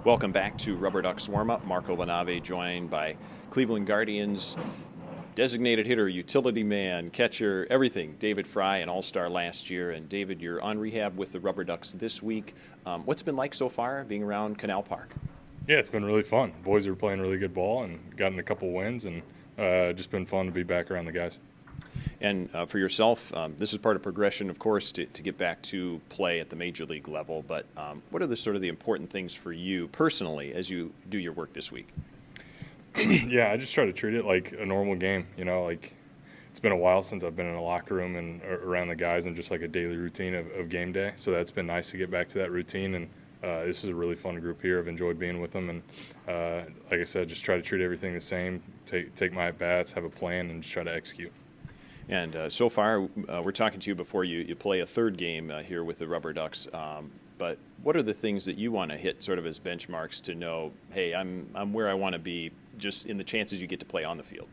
Welcome back to RubberDucks Warm-Up. Marco LaNave joined by Cleveland Guardians designated hitter, utility man, catcher, everything. David Fry, an all-star last year. And David, you're on rehab with the RubberDucks this week. What's it been like so far being around Canal Park? Yeah, it's been really fun. Boys are playing really good ball and gotten a couple wins, and just been fun to be back around the guys. And for yourself, this is part of progression, of course, to get back to play at the major league level. But what are the sort of the important things for you personally as you do your work this week? Yeah, I just try to treat it like a normal game. You know, like it's been a while since I've been in a locker room and around the guys and just like a daily routine of game day. So that's been nice to get back to that routine. And this is a really fun group here. I've enjoyed being with them. And like I said, just try to treat everything the same, take my at-bats, have a plan, and just try to execute. And so far, we're talking to you before you play a third game here with the RubberDucks. But what are the things that you want to hit sort of as benchmarks to know, hey, I'm where I want to be just in the chances you get to play on the field?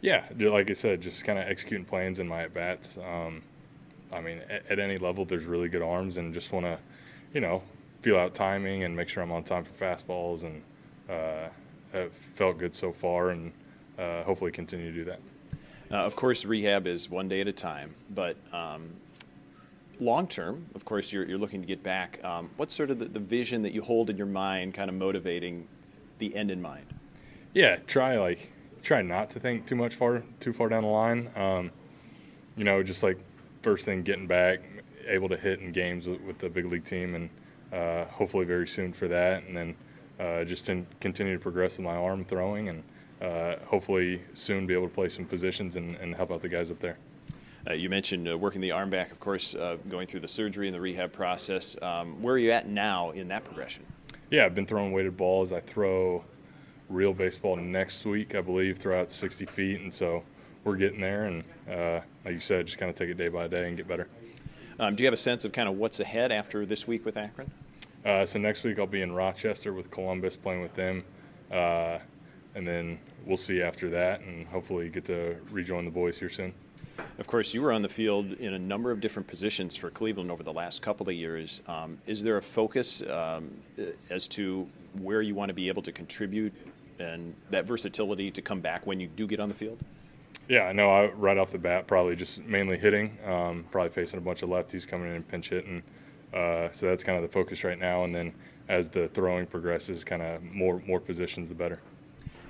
Yeah, like I said, just kind of executing plans in my at-bats. I mean, at any level, there's really good arms, and just want to, feel out timing and make sure I'm on time for fastballs. And it felt good so far, and hopefully continue to do that. Of course, rehab is one day at a time, but long term, of course, you're looking to get back. What's sort of the vision that you hold in your mind, kind of motivating the end in mind? Yeah, try not to think too far down the line. Just like first thing, getting back, able to hit in games with the big league team, and hopefully very soon for that, and then just continue to progress with my arm throwing, and hopefully soon be able to play some positions and help out the guys up there. You mentioned working the arm back, of course, going through the surgery and the rehab process. Where are you at now in that progression? Yeah, I've been throwing weighted balls. I throw real baseball next week, I believe, throw out 60 feet, and so we're getting there. And like you said, just kind of take it day by day and get better. Do you have a sense of kind of what's ahead after this week with Akron? So next week I'll be in Rochester with Columbus, playing with them. And then we'll see after that, and hopefully get to rejoin the boys here soon. Of course, you were on the field in a number of different positions for Cleveland over the last couple of years. Is there a focus as to where you want to be able to contribute and that versatility to come back when you do get on the field? Yeah, I know right off the bat, probably just mainly hitting, probably facing a bunch of lefties coming in and pinch hitting. So that's kind of the focus right now, and then as the throwing progresses, kind of more positions, the better.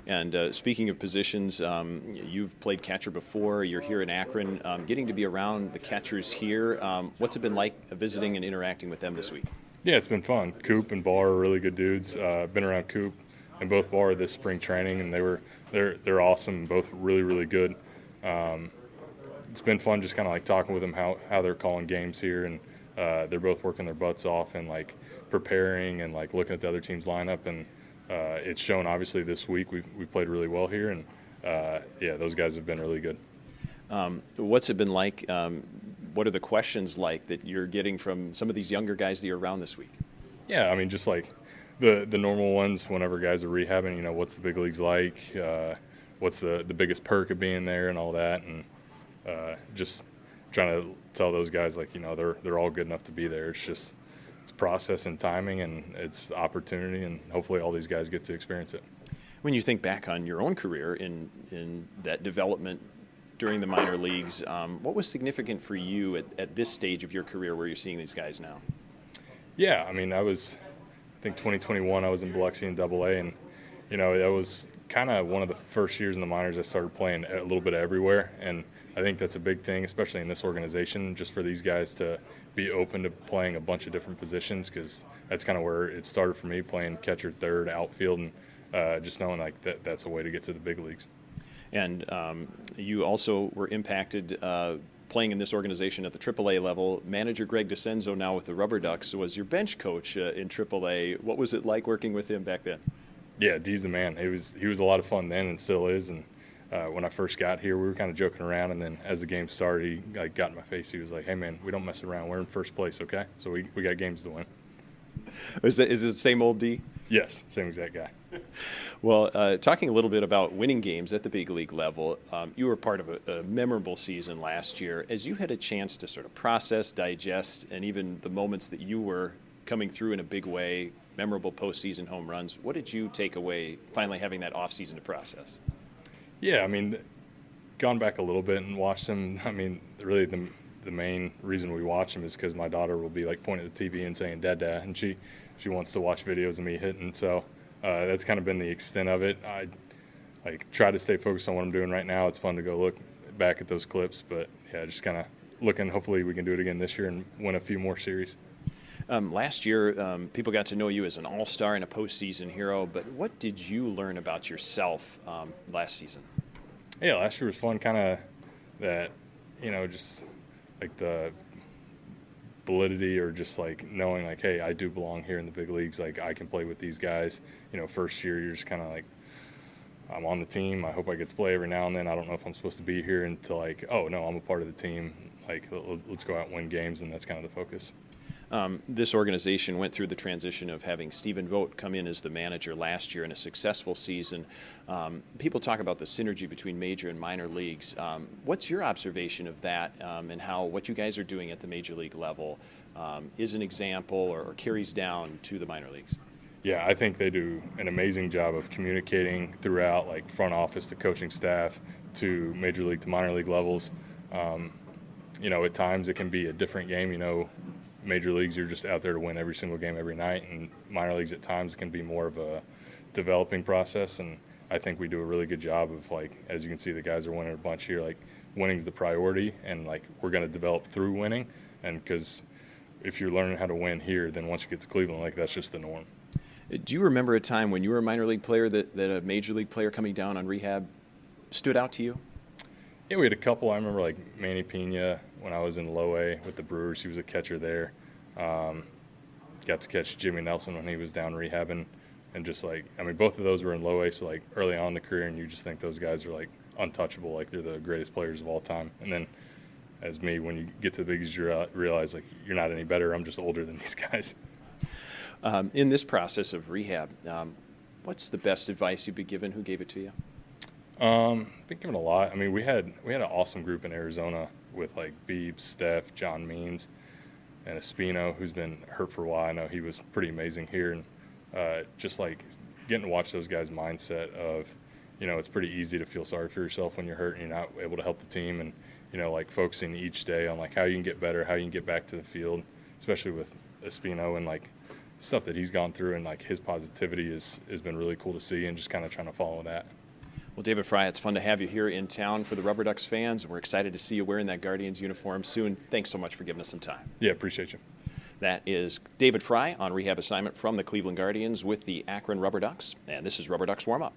And speaking of positions, you've played catcher before. You're here in Akron. Getting to be around the catchers here, what's it been like visiting and interacting with them this week? Yeah, it's been fun. Coop and Barr are really good dudes. Been around Coop and both Barr this spring training, and they're awesome. Both really, really good. It's been fun just kind of like talking with them how they're calling games here, and they're both working their butts off and like preparing and like looking at the other team's lineup, and it's shown obviously this week. We've played really well here, and yeah, those guys have been really good. What's it been like? What are the questions like that you're getting from some of these younger guys that you're around this week? Yeah, I mean, just like the normal ones whenever guys are rehabbing, what's the big leagues like, what's the biggest perk of being there and all that, and just trying to tell those guys like, they're all good enough to be there. It's process and timing, and it's opportunity, and hopefully all these guys get to experience it. When you think back on your own career in that development during the minor leagues, what was significant for you at this stage of your career where you're seeing these guys now? Yeah, I mean, I think 2021 I was in Biloxi in AA, and that was kind of one of the first years in the minors I started playing a little bit everywhere, and I think that's a big thing, especially in this organization, just for these guys to be open to playing a bunch of different positions, because that's kind of where it started for me, playing catcher, third, outfield, and just knowing like that's a way to get to the big leagues. And you also were impacted playing in this organization at the AAA level. Manager Greg Denzo, now with the RubberDucks, was your bench coach in AAA. What was it like working with him back then? Yeah, D's the man. He was a lot of fun then and still is, and when I first got here, we were kind of joking around, and then as the game started, he got in my face. He was like, "Hey, man, we don't mess around. We're in first place, okay? So we got games to win." Is it the same old D? Yes, same exact guy. Well, talking a little bit about winning games at the big league level, you were part of a memorable season last year. As you had a chance to sort of process, digest, and even the moments that you were coming through in a big way memorable postseason home runs. What did you take away finally having that offseason to process? Yeah, I mean, gone back a little bit and watched them. I mean, really the main reason we watch them is because my daughter will be like pointing at the TV and saying "Dad, Dad," and she wants to watch videos of me hitting. So that's kind of been the extent of it. I like try to stay focused on what I'm doing right now. It's fun to go look back at those clips, but yeah, just kind of looking. Hopefully, we can do it again this year and win a few more series. Last year, people got to know you as an all-star and a postseason hero, but what did you learn about yourself last season? Yeah, last year was fun, kind of that, just like the validity or just like knowing like, hey, I do belong here in the big leagues. Like I can play with these guys. First year you're just kind of like, I'm on the team. I hope I get to play every now and then. I don't know if I'm supposed to be here until like, oh no, I'm a part of the team. Like let's go out and win games, and that's kind of the focus. This organization went through the transition of having Stephen Vogt come in as the manager last year in a successful season. People talk about the synergy between major and minor leagues. What's your observation of that and how what you guys are doing at the major league level is an example or carries down to the minor leagues? Yeah, I think they do an amazing job of communicating throughout, like front office to coaching staff to major league to minor league levels. At times it can be a different game. Major leagues, you're just out there to win every single game every night, and minor leagues at times it can be more of a developing process, and I think we do a really good job of, like, as you can see, the guys are winning a bunch here. Like, winning's the priority, and like we're going to develop through winning, and because if you're learning how to win here, then once you get to Cleveland, like that's just the norm. Do you remember a time when you were a minor league player that a major league player coming down on rehab stood out to you? Yeah, we had a couple. I remember like Manny Pena when I was in low A with the Brewers. He was a catcher there. Got to catch Jimmy Nelson when he was down rehabbing, and just like, I mean, both of those were in low A, so like early on in the career, and you just think those guys are like untouchable, like they're the greatest players of all time. And then as me, when you get to the bigs, you realize like you're not any better. I'm just older than these guys. In this process of rehab, what's the best advice you've been given? Who gave it to you? Been given a lot. I mean, we had an awesome group in Arizona with like Beebs, Steph, John Means, and Espino, who's been hurt for a while. I know he was pretty amazing here, and just like getting to watch those guys' mindset of, it's pretty easy to feel sorry for yourself when you're hurt and you're not able to help the team, and like focusing each day on like how you can get better, how you can get back to the field, especially with Espino and like stuff that he's gone through, and like his positivity has been really cool to see, and just kind of trying to follow that. Well, David Fry, it's fun to have you here in town for the RubberDucks fans, and we're excited to see you wearing that Guardians uniform soon. Thanks so much for giving us some time. Yeah, appreciate you. That is David Fry on rehab assignment from the Cleveland Guardians with the Akron RubberDucks, and this is RubberDucks Warm-Up.